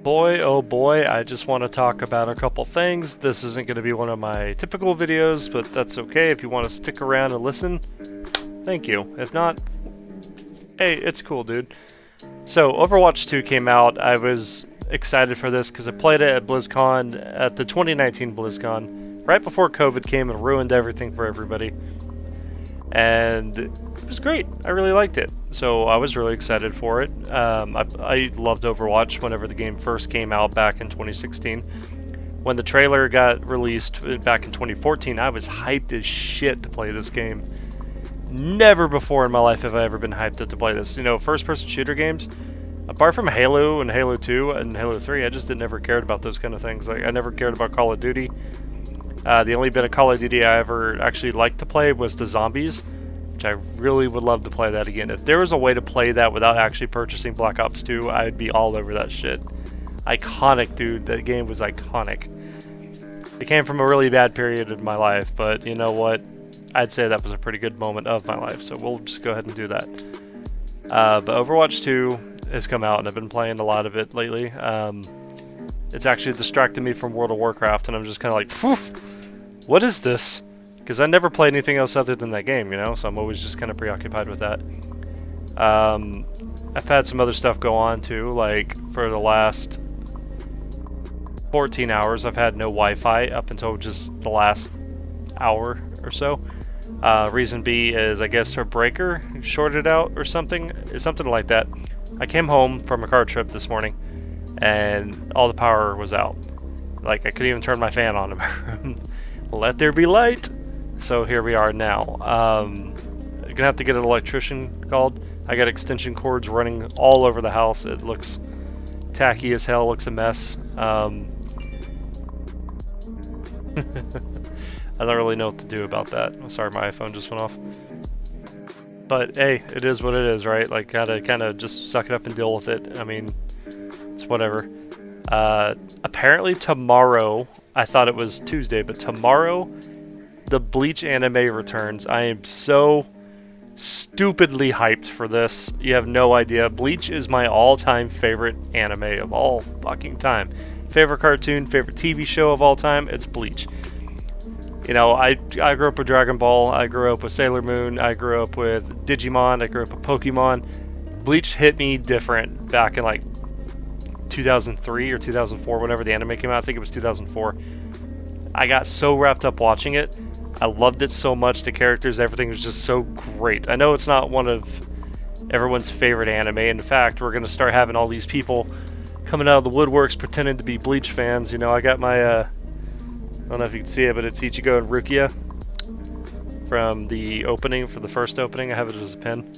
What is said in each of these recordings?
Boy, oh boy, I just want to talk about a couple things. This isn't going to be one of my typical videos, but that's okay. If you want to stick around and listen, thank you. If not, hey, it's cool, dude. So, Overwatch 2 came out. I was excited for this because I played it at BlizzCon, at the 2019 BlizzCon, right before COVID came and ruined everything for everybody. And it was great. I really liked it. So I was really excited for it. I loved Overwatch whenever the game first came out back in 2016. When the trailer got released back in 2014, I was hyped as shit to play this game. Never before in my life have I ever been hyped up to play this. You know, first-person shooter games, apart from Halo and Halo 2 and Halo 3, I just never cared about those kind of things. Like, I never cared about Call of Duty. The only bit of Call of Duty I ever actually liked to play was the Zombies, which I really would love to play that again. If there was a way to play that without actually purchasing Black Ops 2, I'd be all over that shit. Iconic, dude. That game was iconic. It came from a really bad period in my life, but you know what? I'd say that was a pretty good moment of my life, so we'll just go ahead and do that. But Overwatch 2 has come out, and I've been playing a lot of it lately. It's actually distracted me from World of Warcraft, and I'm just kind of like, phew, what is this? Because I never played anything else other than that game, you know, so I'm always just kind of preoccupied with that. I've had some other stuff go on too, like for the last 14 hours I've had no Wi-Fi up until just the last hour or so. Reason B is I guess her breaker shorted out or something like that. I came home from a car trip this morning and all the power was out. Like I couldn't even turn my fan on in my room. Let there be light. So here we are now. I'm gonna have to get an electrician called. I got extension cords running all over the house. It looks tacky as hell, looks a mess. I don't really know what to do about that. Sorry, my iPhone just went off. But hey, it is what it is, right? Like, gotta kind of just suck it up and deal with it. I mean, it's whatever. Apparently tomorrow, I thought it was Tuesday, but tomorrow, the Bleach Anime returns. I am so stupidly hyped for this. You have no idea. Bleach is my all-time favorite anime of all fucking time. Favorite cartoon, favorite TV show of all time, it's Bleach. You know, I grew up with Dragon Ball, I grew up with Sailor Moon, I grew up with Digimon, I grew up with Pokemon. Bleach hit me different back in like 2003 or 2004, whenever the anime came out. I think it was 2004. I got so wrapped up watching it. I loved it so much. The characters, everything was just so great. I know it's not one of everyone's favorite anime. In fact, we're going to start having all these people coming out of the woodworks pretending to be Bleach fans. You know, I got my, I don't know if you can see it, but it's Ichigo and Rukia from the opening, for the first opening. I have it as a pin.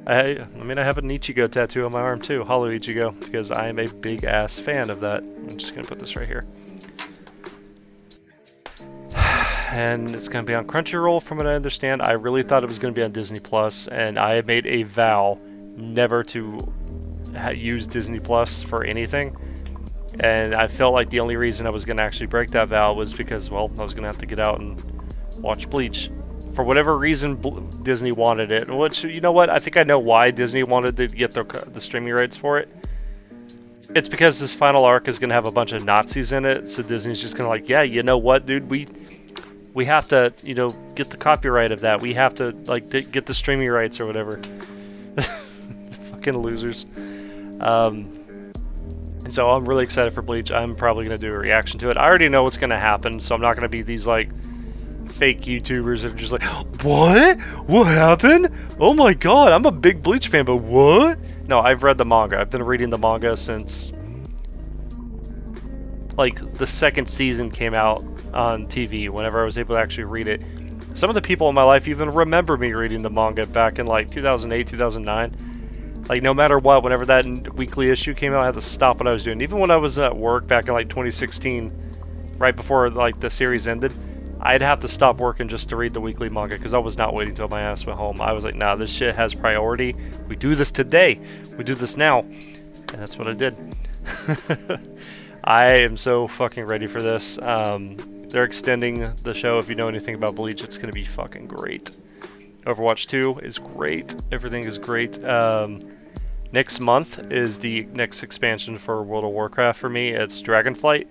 I mean, I have an Ichigo tattoo on my arm too, Hollow Ichigo, because I am a big ass fan of that. I'm just gonna put this right here. And it's gonna be on Crunchyroll from what I understand. I really thought it was gonna be on Disney Plus, and I made a vow never to use Disney Plus for anything. And I felt like the only reason I was gonna actually break that vow was because, well, I was gonna have to get out and watch Bleach. For whatever reason, Disney wanted it. Which, you know what? I think I know why Disney wanted to get the streaming rights for it. It's because this final arc is going to have a bunch of Nazis in it, so Disney's just going to like, yeah, you know what, dude? We have to, you know, get the copyright of that. We have to, like, get the streaming rights or whatever. Fucking losers. And so I'm really excited for Bleach. I'm probably going to do a reaction to it. I already know what's going to happen, so I'm not going to be these, like, fake YouTubers that are just like, what? What happened? Oh my god, I'm a big Bleach fan, but what? No, I've read the manga. I've been reading the manga since, like, the second season came out on TV, whenever I was able to actually read it. Some of the people in my life even remember me reading the manga back in, like, 2008, 2009. Like, no matter what, whenever that weekly issue came out, I had to stop what I was doing. Even when I was at work back in, like, 2016, right before, like, the series ended, I'd have to stop working just to read the weekly manga because I was not waiting till my ass went home. I was like, nah, this shit has priority. We do this today. We do this now. And that's what I did. I am so fucking ready for this. They're extending the show. If you know anything about Bleach, it's going to be fucking great. Overwatch 2 is great. Everything is great. Next month is the next expansion for World of Warcraft for me. It's Dragonflight.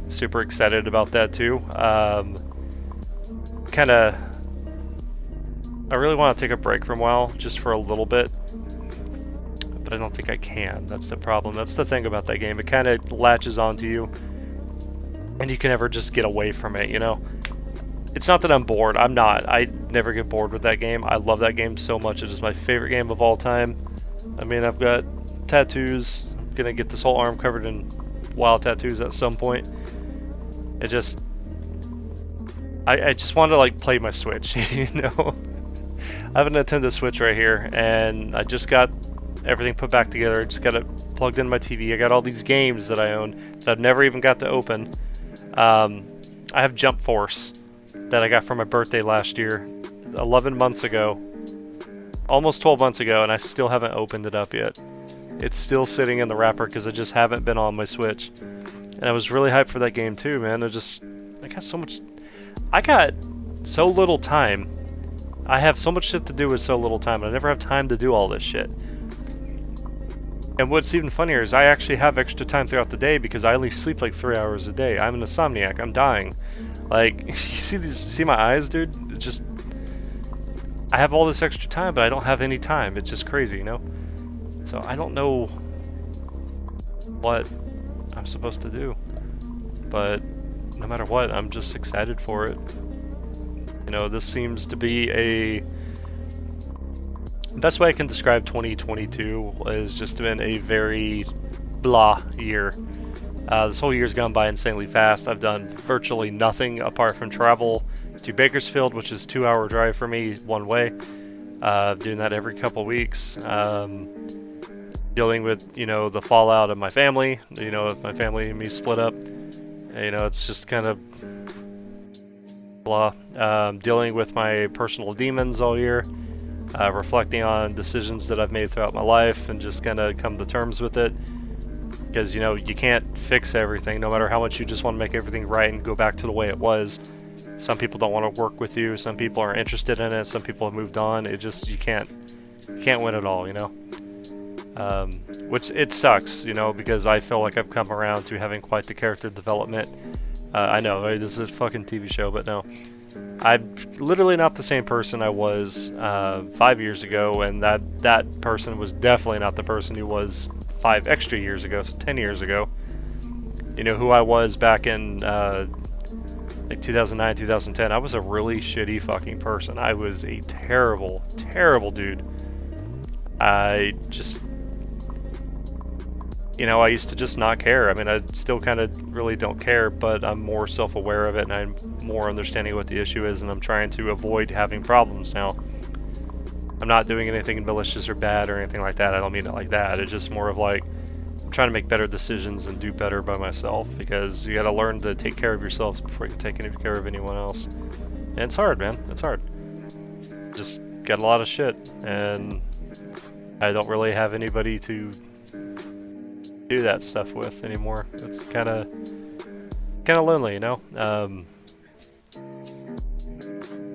Super excited about that too. Kinda, I really want to take a break from WoW just for a little bit, but I don't think I can. That's the problem. That's the thing about that game. It kind of latches onto you, and you can never just get away from it, you know? It's not that I'm bored. I'm not. I never get bored with that game. I love that game so much. It is my favorite game of all time. I mean, I've got tattoos. I'm gonna get this whole arm covered in wild tattoos at some point. It just... I just want to, like, play my Switch, you know? I have a Nintendo Switch right here, and I just got everything put back together. I just got it plugged in my TV. I got all these games that I own that I've never even got to open. I have Jump Force that I got for my birthday last year, 11 months ago, almost 12 months ago, and I still haven't opened it up yet. It's still sitting in the wrapper because I just haven't been on my Switch. And I was really hyped for that game too, man. I got so little time. I have so much shit to do with so little time. I never have time to do all this shit. And what's even funnier is I actually have extra time throughout the day because I only sleep like 3 hours a day. I'm an insomniac. I'm dying. Like, you see my eyes, dude? It's just, I have all this extra time, but I don't have any time. It's just crazy, you know? So I don't know what I'm supposed to do. But no matter what, I'm just excited for it. You know, this seems to be a... The best way I can describe 2022 has just been a very blah year. This whole year's gone by insanely fast. I've done virtually nothing apart from travel to Bakersfield, which is a 2-hour drive for me one way. Doing that every couple weeks. Dealing with, you know, the fallout of my family. You know, if my family and me split up. You know, it's just kind of blah. Dealing with my personal demons all year. Reflecting on decisions that I've made throughout my life and just kind of come to terms with it. Because, you know, you can't fix everything, no matter how much you just want to make everything right and go back to the way it was. Some people don't want to work with you, some people aren't interested in it, some people have moved on. It just, you can't win it all, you know? Which, it sucks, you know, because I feel like I've come around to having quite the character development. I know, right? This is a fucking TV show, but no. I'm literally not the same person I was 5 years ago, and that person was definitely not the person who was 5 extra years ago, so 10 years ago. You know, who I was back in like 2009, 2010, I was a really shitty fucking person. I was a terrible, terrible dude. I just... You know, I used to just not care. I mean, I still kind of really don't care, but I'm more self-aware of it, and I'm more understanding what the issue is, and I'm trying to avoid having problems now. I'm not doing anything malicious or bad or anything like that. I don't mean it like that. It's just more of like, I'm trying to make better decisions and do better by myself, because you gotta learn to take care of yourselves before you can take any care of anyone else. And it's hard, man. It's hard. Just got a lot of shit, and I don't really have anybody to do that stuff with anymore. It's kind of lonely, you know.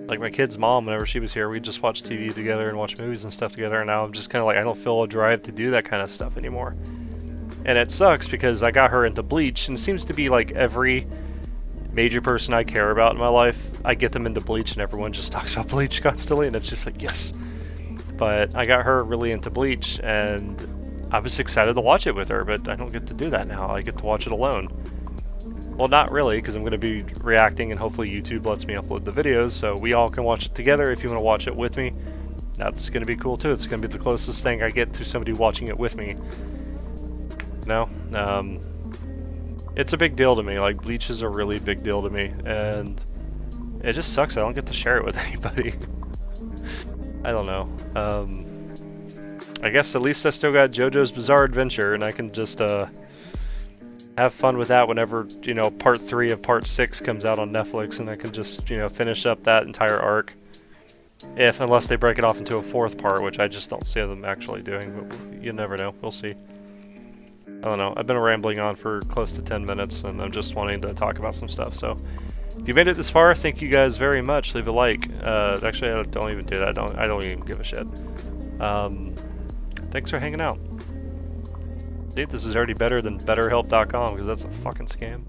Like my kid's mom, whenever she was here, we just watch TV together and watch movies and stuff together, and now I'm just kind of like, I don't feel a drive to do that kind of stuff anymore. And it sucks because I got her into Bleach, and it seems to be like every major person I care about in my life, I get them into Bleach, and everyone just talks about Bleach constantly, and it's just like, yes. But I got her really into Bleach, and I was excited to watch it with her, but I don't get to do that now. I get to watch it alone. Well, not really, because I'm going to be reacting, and hopefully YouTube lets me upload the videos, so we all can watch it together. If you want to watch it with me, that's going to be cool too. It's going to be the closest thing I get to somebody watching it with me. You know? It's a big deal to me. Like, Bleach is a really big deal to me, and it just sucks I don't get to share it with anybody. I don't know. I guess at least I still got JoJo's Bizarre Adventure, and I can just have fun with that whenever, you know, part 3 of part 6 comes out on Netflix, and I can just, you know, finish up that entire arc. Unless they break it off into a 4th part, which I just don't see them actually doing, but you never know. We'll see. I don't know. I've been rambling on for close to 10 minutes, and I'm just wanting to talk about some stuff, so if you made it this far, thank you guys very much. Leave a like. Actually, I don't even do that. I don't even give a shit. thanks for hanging out. See, this is already better than BetterHelp.com because that's a fucking scam.